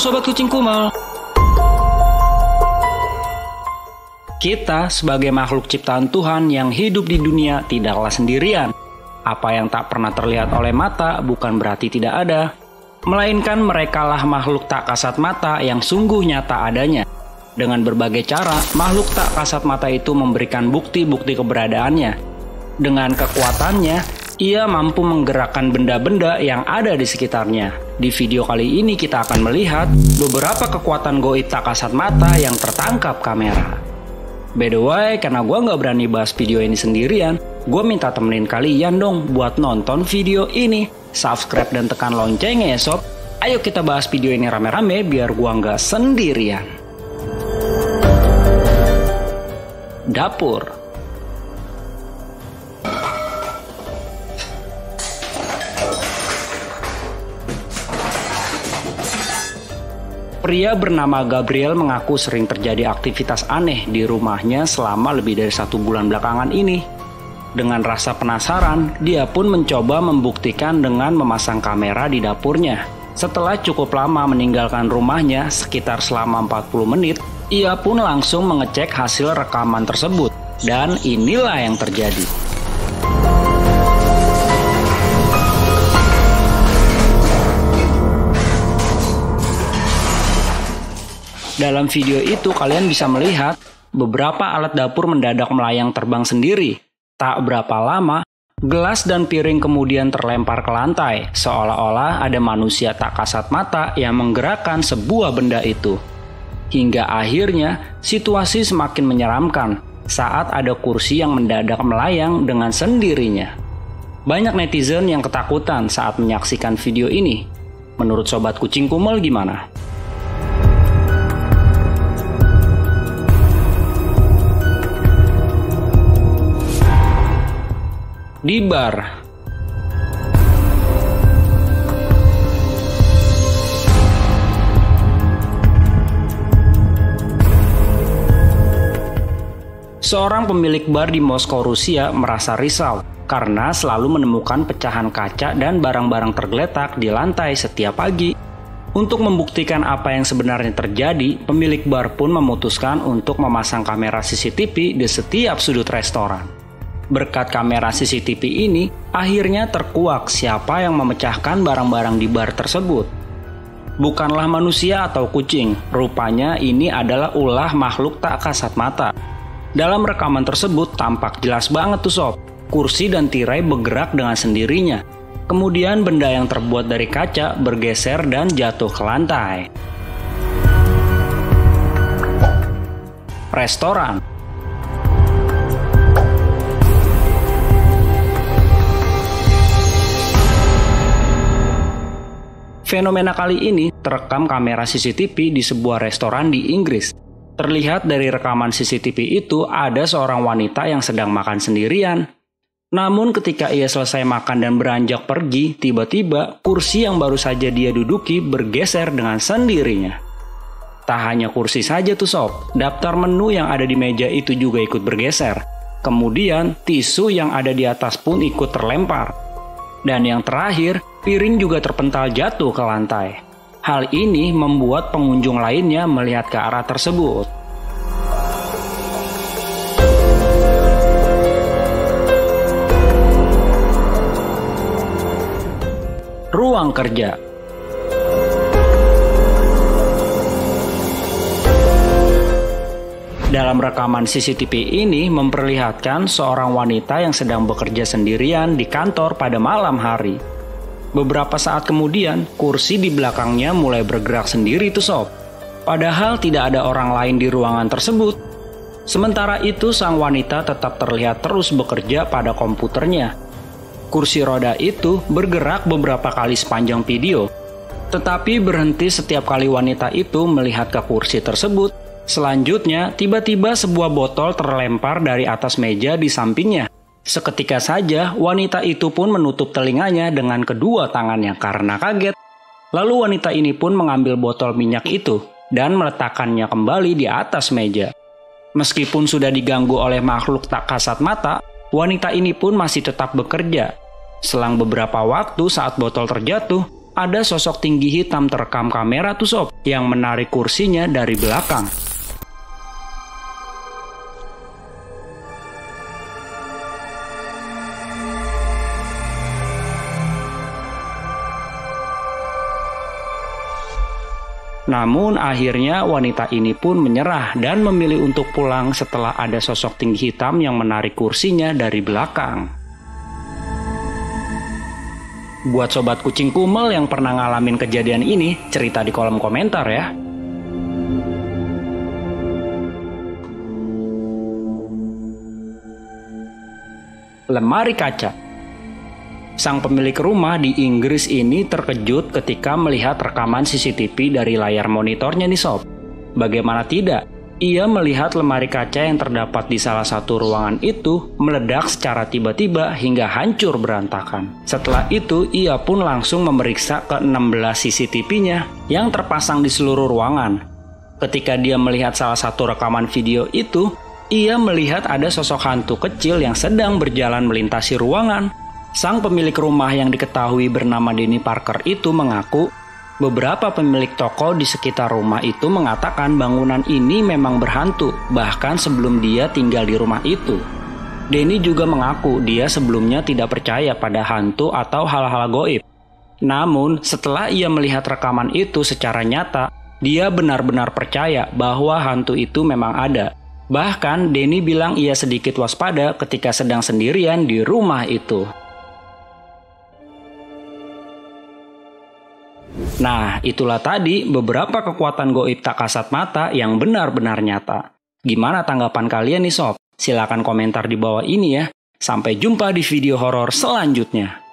Sobat Kucing Kumal. Kita sebagai makhluk ciptaan Tuhan yang hidup di dunia tidaklah sendirian. Apa yang tak pernah terlihat oleh mata bukan berarti tidak ada, melainkan merekalah makhluk tak kasat mata yang sungguh nyata adanya. Dengan berbagai cara, makhluk tak kasat mata itu memberikan bukti-bukti keberadaannya. Dengan kekuatannya, ia mampu menggerakkan benda-benda yang ada di sekitarnya. Di video kali ini kita akan melihat beberapa kekuatan goib tak kasat mata yang tertangkap kamera. By the way, karena gue nggak berani bahas video ini sendirian, gue minta temenin kalian dong buat nonton video ini. Subscribe dan tekan loncengnya ya sob. Ayo kita bahas video ini rame-rame biar gue nggak sendirian. Dapur. Pria bernama Gabriel mengaku sering terjadi aktivitas aneh di rumahnya selama lebih dari 1 bulan belakangan ini. Dengan rasa penasaran, dia pun mencoba membuktikan dengan memasang kamera di dapurnya. Setelah cukup lama meninggalkan rumahnya, sekitar selama 40 menit, ia pun langsung mengecek hasil rekaman tersebut. Dan inilah yang terjadi. Dalam video itu kalian bisa melihat beberapa alat dapur mendadak melayang terbang sendiri. Tak berapa lama, gelas dan piring kemudian terlempar ke lantai, seolah-olah ada manusia tak kasat mata yang menggerakkan sebuah benda itu. Hingga akhirnya, situasi semakin menyeramkan saat ada kursi yang mendadak melayang dengan sendirinya. Banyak netizen yang ketakutan saat menyaksikan video ini. Menurut Sobat Kucing Kumal gimana? Di bar. Seorang pemilik bar di Moskow, Rusia merasa risau karena selalu menemukan pecahan kaca dan barang-barang tergeletak di lantai setiap pagi. Untuk membuktikan apa yang sebenarnya terjadi, pemilik bar pun memutuskan untuk memasang kamera CCTV di setiap sudut restoran. Berkat kamera CCTV ini, akhirnya terkuak siapa yang memecahkan barang-barang di bar tersebut. Bukanlah manusia atau kucing, rupanya ini adalah ulah makhluk tak kasat mata. Dalam rekaman tersebut tampak jelas banget tuh sob, kursi dan tirai bergerak dengan sendirinya. Kemudian benda yang terbuat dari kaca bergeser dan jatuh ke lantai. Restoran. Fenomena kali ini terekam kamera CCTV di sebuah restoran di Inggris. Terlihat dari rekaman CCTV itu ada seorang wanita yang sedang makan sendirian. Namun ketika ia selesai makan dan beranjak pergi, tiba-tiba kursi yang baru saja dia duduki bergeser dengan sendirinya. Tak hanya kursi saja tuh sob, daftar menu yang ada di meja itu juga ikut bergeser. Kemudian tisu yang ada di atas pun ikut terlempar. Dan yang terakhir, piring juga terpental jatuh ke lantai. Hal ini membuat pengunjung lainnya melihat ke arah tersebut. Ruang kerja. Dalam rekaman CCTV ini memperlihatkan seorang wanita yang sedang bekerja sendirian di kantor pada malam hari. Beberapa saat kemudian, kursi di belakangnya mulai bergerak sendiri tuh sob. Padahal tidak ada orang lain di ruangan tersebut. Sementara itu sang wanita tetap terlihat terus bekerja pada komputernya. Kursi roda itu bergerak beberapa kali sepanjang video. Tetapi berhenti setiap kali wanita itu melihat ke kursi tersebut. Selanjutnya, tiba-tiba sebuah botol terlempar dari atas meja di sampingnya. Seketika saja, wanita itu pun menutup telinganya dengan kedua tangannya karena kaget. Lalu wanita ini pun mengambil botol minyak itu dan meletakkannya kembali di atas meja. Meskipun sudah diganggu oleh makhluk tak kasat mata, wanita ini pun masih tetap bekerja. Selang beberapa waktu saat botol terjatuh, ada sosok tinggi hitam terekam kamera tuh sob, yang menarik kursinya dari belakang. Namun akhirnya wanita ini pun menyerah dan memilih untuk pulang setelah ada sosok tinggi hitam yang menarik kursinya dari belakang. Buat sobat kucing kumel yang pernah ngalamin kejadian ini, cerita di kolom komentar ya. Lemari kaca. Sang pemilik rumah di Inggris ini terkejut ketika melihat rekaman CCTV dari layar monitornya nih sob. Bagaimana tidak, ia melihat lemari kaca yang terdapat di salah satu ruangan itu meledak secara tiba-tiba hingga hancur berantakan. Setelah itu, ia pun langsung memeriksa ke-16 CCTV-nya yang terpasang di seluruh ruangan. Ketika dia melihat salah satu rekaman video itu, ia melihat ada sosok hantu kecil yang sedang berjalan melintasi ruangan. Sang pemilik rumah yang diketahui bernama Denny Parker itu mengaku beberapa pemilik toko di sekitar rumah itu mengatakan bangunan ini memang berhantu, bahkan sebelum dia tinggal di rumah itu. Denny juga mengaku dia sebelumnya tidak percaya pada hantu atau hal-hal gaib. Namun, setelah ia melihat rekaman itu secara nyata, dia benar-benar percaya bahwa hantu itu memang ada. Bahkan, Denny bilang ia sedikit waspada ketika sedang sendirian di rumah itu. Nah, itulah tadi beberapa kekuatan gaib tak kasat mata yang benar-benar nyata. Gimana tanggapan kalian nih sob? Silahkan komentar di bawah ini ya. Sampai jumpa di video horor selanjutnya.